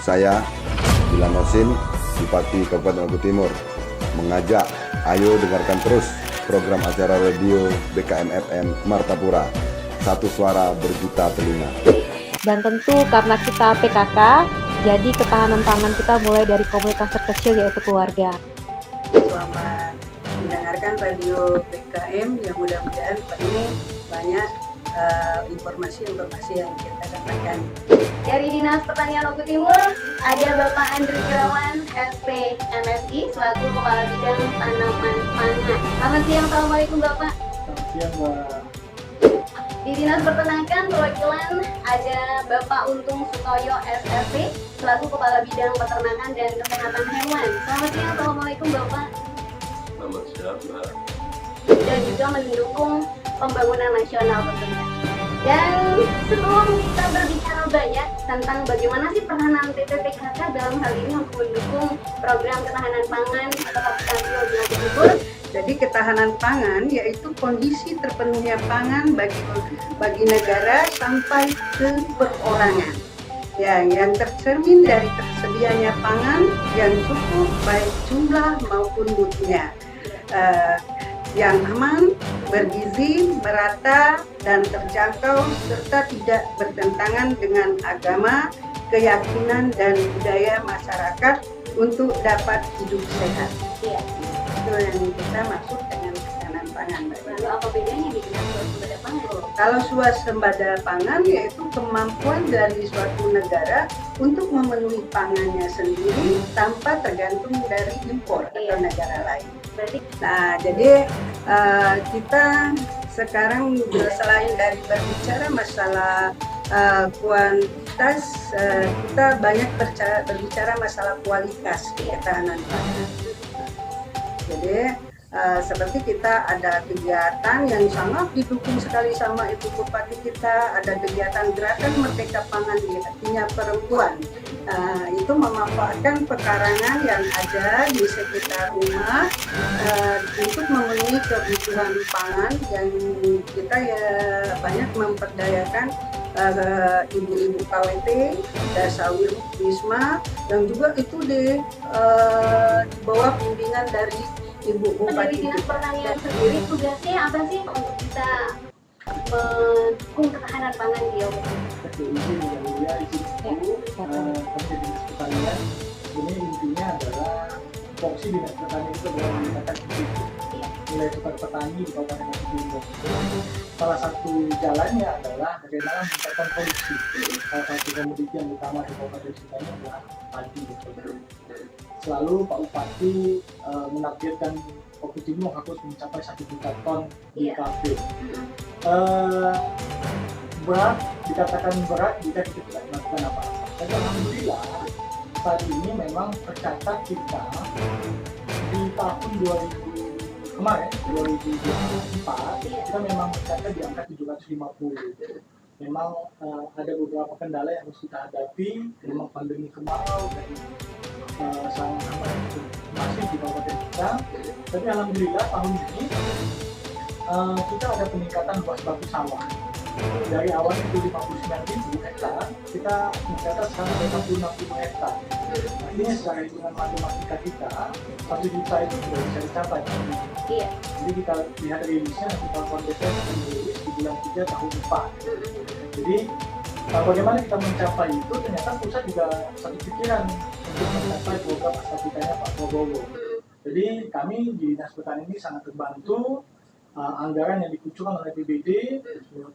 Saya, Dilan Nosin, Bupati Kabupaten Maluku Timur, mengajak ayo dengarkan terus program acara radio BKM FM Martapura, satu suara berjuta telinga. Dan tentu karena kita PKK, jadi ketahanan pangan kita mulai dari komunitas terkecil yaitu keluarga. Selamat mendengarkan radio BKM yang mudah-mudahan ini banyak informasi-informasi yang kita dapatkan. Dari Dinas Pertanian Maluku Timur ada Bapak Andri Irawan, SP MSI selaku Kepala Bidang Tanaman Pangan. Selamat siang, Assalamualaikum Bapak. Selamat siang, Mbak. Di Dinas Peternakan perwakilan ada Bapak Untung Sutoyo SSP selaku Kepala Bidang Peternakan dan Kesehatan Hewan. Selamat siang, Assalamualaikum Bapak. Selamat siang, Mbak. Dan juga mendukung pembangunan nasional tentunya. Dan sebelum kita berbicara banyak tentang bagaimana sih peranan PPKK dalam hal ini untuk mendukung program ketahanan pangan atau kapasitas di Maluku Timur. Jadi ketahanan pangan yaitu kondisi terpenuhnya pangan bagi negara sampai ke perorangan. Yang tercermin dari tersedianya pangan yang cukup baik jumlah maupun mutunya. Yang aman, bergizi, merata, dan terjangkau serta tidak bertentangan dengan agama, keyakinan, dan budaya masyarakat untuk dapat hidup sehat. Iya. Itu yang kita maksud dengan ketahanan pangan. Lalu apa bedanya nih dengan suasembada pangan? Kalau swasembada pangan yaitu kemampuan dari suatu negara untuk memenuhi pangannya sendiri tanpa tergantung dari impor atau negara lain. Berarti Nah, jadi kita sekarang selain dari berbicara masalah kuantitas, kita banyak berbicara masalah kualitas ketahanan pangan. Jadi seperti kita ada kegiatan yang sangat didukung sekali sama Ibu Bupati kita, ada kegiatan gerakan Merdeka Pangan, artinya perempuan. Itu memanfaatkan pekarangan yang ada di sekitar rumah untuk memenuhi kebutuhan pangan, yang kita ya banyak memperdayakan ibu-ibu KWT, Desa Wisma, dan juga itu di bawah bimbingan dari Ibu dari Bupati. Dinas Pertanian sendiri tugasnya apa sih untuk bisa mendukung ketahanan pangan di Maluku Timur? Oke, izin yang mulia, izin Ibu, Menteri Dinas Pertanian. Ini intinya adalah fokus Dinas Pertanian itu adalah meningkatkan produksi nilai tukar petani di Kabupaten Maluku Timur. Salah satu jalannya adalah bagaimana meningkatkan produksi. Salah satu komoditi yang utama di Kabupaten kita ini adalah padi. Selalu Pak Bupati menargetkan Maluku Timur harus mencapai 1 juta ton di KB. Berat, dikatakan berat jika kita tidak melakukan apa-apa. Tapi alhamdulillah saat ini memang tercatat kita di tahun 2024 kita memang tercatat di angka 750. Memang ada beberapa kendala yang harus kita hadapi, memang pandemi kemarau dan sangat masif di kabupaten kita. Tapi alhamdulillah tahun ini kita ada peningkatan luas batu sawah. Dari awal itu 59.000 hektar, kita mencatat sekarang 66.000 hektar. Artinya secara hitungan matematika kita, 1 juta itu sudah bisa dicapai. Iya. Jadi kita lihat rilisnya, kita kondekan rilis di bulan 3 tahun 4. Jadi bagaimana kita mencapai itu, ternyata pusat juga satu pikiran untuk mencapai program asal-asalinya Pak Prabowo. Jadi kami di Dinas Pertanian ini sangat terbantu. Anggaran yang dikucurkan oleh PBD,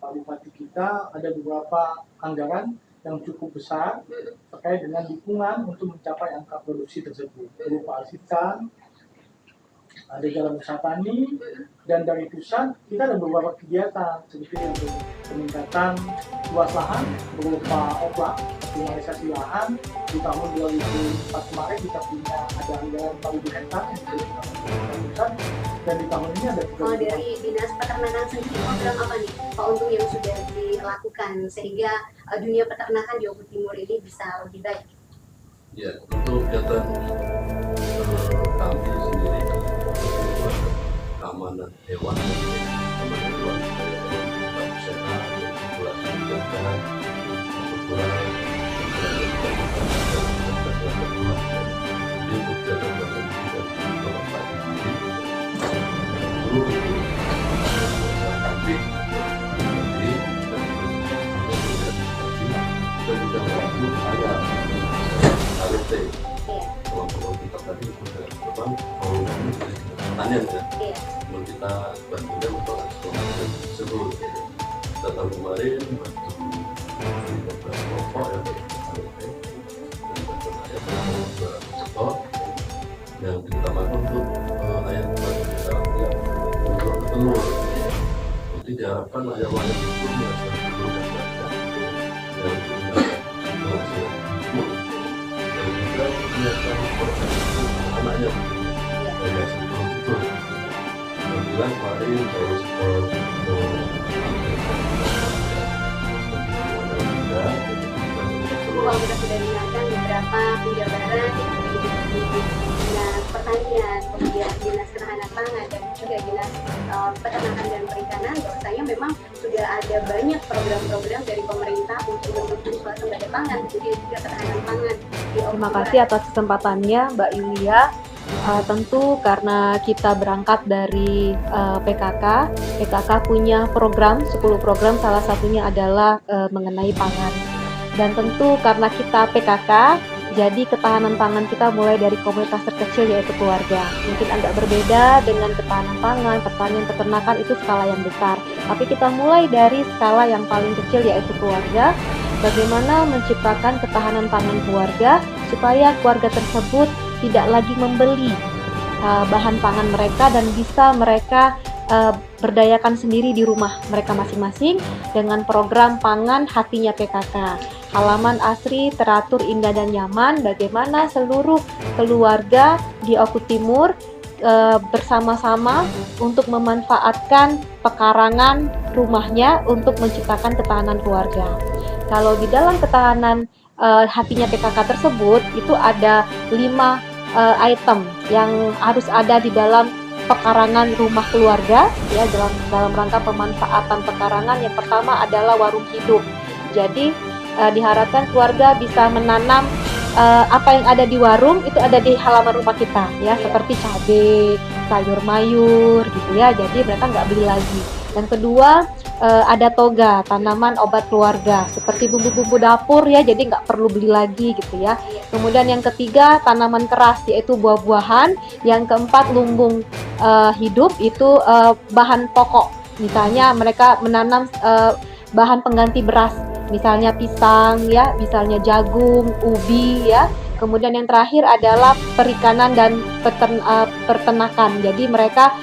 Pak Bupati kita, ada beberapa anggaran yang cukup besar terkait dengan dukungan untuk mencapai angka produksi tersebut. Berupa alsitan, ada jalan usaha tani, dan dari pusat kita ada beberapa kegiatan seperti untuk peningkatan luas lahan berupa oplak, optimalisasi lahan. Di tahun 2004 kemarin kita punya ada anggaran 4.000 hektar yang di pusat, dan di tahun ini ada Kalau dari Dinas Peternakan sendiri program apa nih Pak Untung yang sudah dilakukan sehingga dunia peternakan di Maluku Timur ini bisa lebih baik? Ya, untuk kegiatan kami sendiri keamanan hewan supaya tetap sehat, populasi dijaga, kebetulan panen ya. Iya. Mau kita bantunya untuk eksploitasi tersebut. Kita tahun kemarin bantu 15 kelompok ya, dan bantu ayam 200 ekor yang diutamakan untuk ayam kita yang untuk telur. Jadi diharapkan ayam-ayam itu menghasilkan telur yang banyak, yang menghasilkan telur, dan juga menyiapkan produksi anaknya dari hasil telur itu. Alhamdulillah kemarin baru ekspor Uang kita sudah digunakan beberapa penjabaran dinas pertanian, kemudian dinas ketahanan pangan dan juga dinas peternakan dan perikanan. Bahwasanya memang sudah ada banyak program-program dari pemerintah untuk mendukung swasembada pangan, kemudian juga ketahanan pangan. Terima kasih atas kesempatannya Mbak Yulia. Tentu karena kita berangkat dari PKK punya program, 10 program, salah satunya adalah mengenai pangan. Dan tentu karena kita PKK, jadi ketahanan pangan kita mulai dari komunitas terkecil yaitu keluarga. Mungkin agak berbeda dengan ketahanan pangan, pertanian, peternakan itu skala yang besar. Tapi kita mulai dari skala yang paling kecil yaitu keluarga. Bagaimana menciptakan ketahanan pangan keluarga supaya keluarga tersebut tidak lagi membeli bahan pangan mereka dan bisa mereka berdayakan sendiri di rumah mereka masing-masing dengan program Pangan Hatinya PKK. Halaman asri, teratur, indah dan nyaman, bagaimana seluruh keluarga di Oku Timur bersama-sama untuk memanfaatkan pekarangan rumahnya untuk menciptakan ketahanan keluarga. Kalau di dalam ketahanan hatinya PKK tersebut itu ada 5 item yang harus ada di dalam pekarangan rumah keluarga ya, dalam rangka pemanfaatan pekarangan. Yang pertama adalah warung hidup. Jadi diharapkan keluarga bisa menanam apa yang ada di warung itu ada di halaman rumah kita ya, seperti cabai, sayur mayur gitu ya. Jadi mereka nggak beli lagi. Yang kedua ada toga, tanaman obat keluarga seperti bumbu-bumbu dapur ya, jadi nggak perlu beli lagi gitu ya. Kemudian yang ketiga tanaman keras yaitu buah-buahan. Yang keempat lumbung hidup itu bahan pokok. Misalnya mereka menanam bahan pengganti beras, misalnya pisang ya, misalnya jagung, ubi ya. Kemudian yang terakhir adalah perikanan dan peternakan. Jadi mereka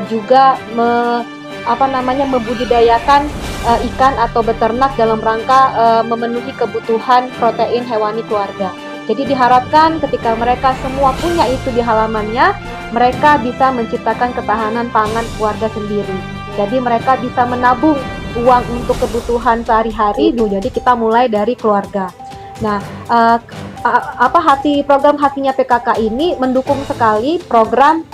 juga membudidayakan ikan atau beternak dalam rangka memenuhi kebutuhan protein hewani keluarga. Jadi diharapkan ketika mereka semua punya itu di halamannya, mereka bisa menciptakan ketahanan pangan keluarga sendiri. Jadi mereka bisa menabung uang untuk kebutuhan sehari-hari. Jadi kita mulai dari keluarga. Nah, program Hatinya PKK ini mendukung sekali program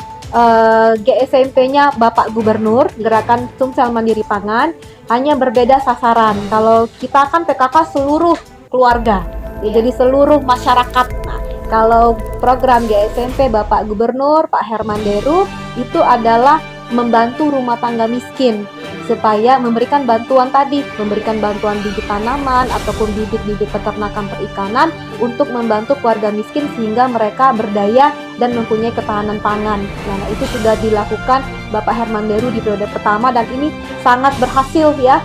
GSMP-nya Bapak Gubernur, Gerakan Sumsel Mandiri Pangan, hanya berbeda sasaran. Kalau kita kan PKK seluruh keluarga, ya, jadi seluruh masyarakat. Nah, kalau program GSMP Bapak Gubernur, Pak Herman Deru, itu adalah membantu rumah tangga miskin supaya memberikan bantuan bibit tanaman ataupun bibit-bibit peternakan perikanan untuk membantu keluarga miskin sehingga mereka berdaya dan mempunyai ketahanan pangan. Nah, itu sudah dilakukan Bapak Herman Deru di periode pertama dan ini sangat berhasil ya,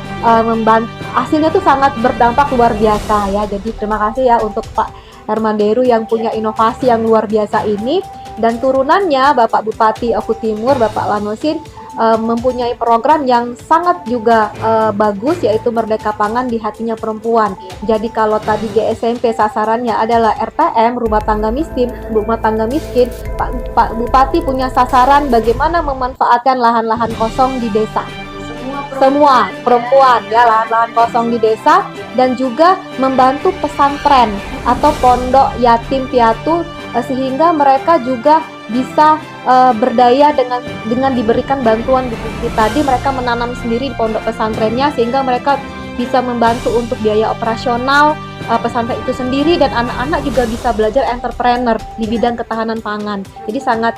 hasilnya itu sangat berdampak luar biasa ya. Jadi terima kasih ya untuk Pak Herman Deru yang punya inovasi yang luar biasa ini, dan turunannya Bapak Bupati Oku Timur Bapak Lanosin mempunyai program yang sangat juga bagus, yaitu Merdeka Pangan di Hatinya Perempuan. Jadi kalau tadi GSMP sasarannya adalah RTM, rumah tangga miskin, Pak Bupati punya sasaran bagaimana memanfaatkan lahan-lahan kosong di desa. Semua perempuan ya, lahan-lahan kosong di desa, dan juga membantu pesantren atau pondok yatim piatu sehingga mereka juga bisa berdaya dengan diberikan bantuan tadi. Mereka menanam sendiri di pondok pesantrennya sehingga mereka bisa membantu untuk biaya operasional pesantren itu sendiri, dan anak-anak juga bisa belajar entrepreneur di bidang ketahanan pangan. Jadi sangat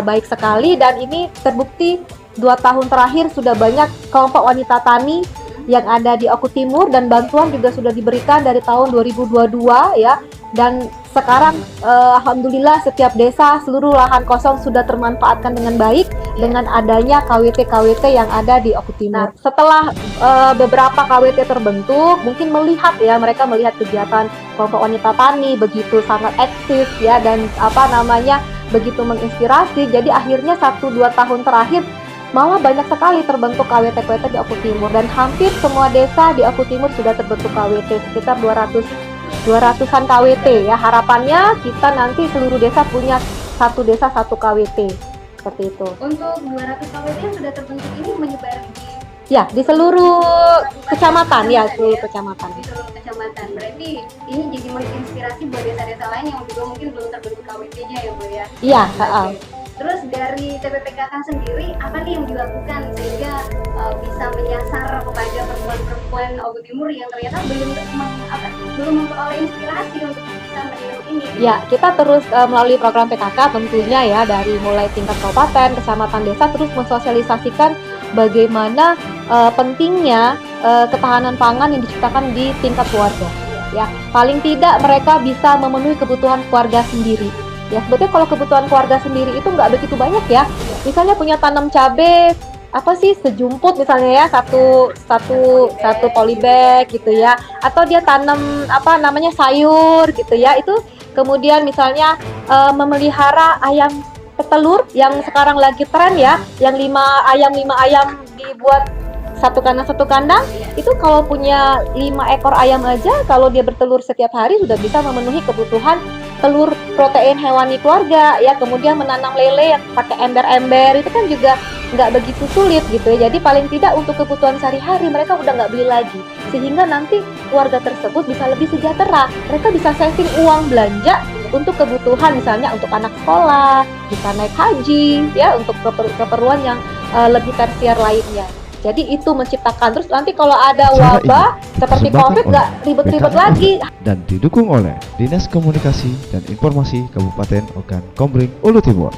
baik sekali, dan ini terbukti 2 tahun terakhir sudah banyak kelompok wanita tani yang ada di Oku Timur, dan bantuan juga sudah diberikan dari tahun 2022 ya, dan sekarang alhamdulillah setiap desa seluruh lahan kosong sudah termanfaatkan dengan baik dengan adanya KWT-KWT yang ada di Oku Timur. Setelah beberapa KWT terbentuk, mungkin mereka melihat kegiatan kelompok wanita tani begitu sangat eksis ya, dan begitu menginspirasi. Jadi akhirnya 1-2 tahun terakhir malah banyak sekali terbentuk KWT-KWT di Oku Timur, dan hampir semua desa di Oku Timur sudah terbentuk KWT, sekitar 200-an KWT ya. Harapannya kita nanti seluruh desa punya satu desa satu KWT seperti itu. Untuk 200 KWT yang sudah terbentuk ini menyebar di seluruh kecamatan ya, seluruh kecamatan. Di seluruh kecamatan. Berarti ini jadi menginspirasi buat desa-desa lain yang juga mungkin belum terbentuk KWT-nya ya Bu ya. Iya, Oke. Terus dari TPPKK sendiri apa nih yang dilakukan sehingga bisa menyasar kepada perempuan-perempuan Oku Timur yang ternyata belum memperoleh inspirasi untuk bisa meniru ini? Ya, kita terus melalui program PKK tentunya ya, dari mulai tingkat kabupaten, kecamatan, desa, terus mensosialisasikan bagaimana pentingnya ketahanan pangan yang diciptakan di tingkat keluarga. Ya, paling tidak mereka bisa memenuhi kebutuhan keluarga sendiri. Ya, sebetulnya kalau kebutuhan keluarga sendiri itu nggak begitu banyak ya. Misalnya punya tanam cabai sejumput misalnya ya, satu polybag gitu ya, atau dia tanam sayur gitu ya. Itu kemudian misalnya memelihara ayam petelur yang sekarang lagi tren ya, yang 5 ayam dibuat satu kandang, itu kalau punya 5 ekor ayam aja, kalau dia bertelur setiap hari sudah bisa memenuhi kebutuhan telur protein hewani keluarga ya. Kemudian menanam lele yang pakai ember-ember itu kan juga nggak begitu sulit gitu ya. Jadi paling tidak untuk kebutuhan sehari-hari mereka udah nggak beli lagi, sehingga nanti keluarga tersebut bisa lebih sejahtera. Mereka bisa saving uang belanja untuk kebutuhan, misalnya untuk anak sekolah, bisa naik haji ya, untuk keperluan yang lebih tersier lainnya. Jadi itu menciptakan, terus nanti kalau ada wabah seperti COVID nggak ribet-ribet lagi. Dan didukung oleh Dinas Komunikasi dan Informasi Kabupaten Ogan Komering Ulu Timur.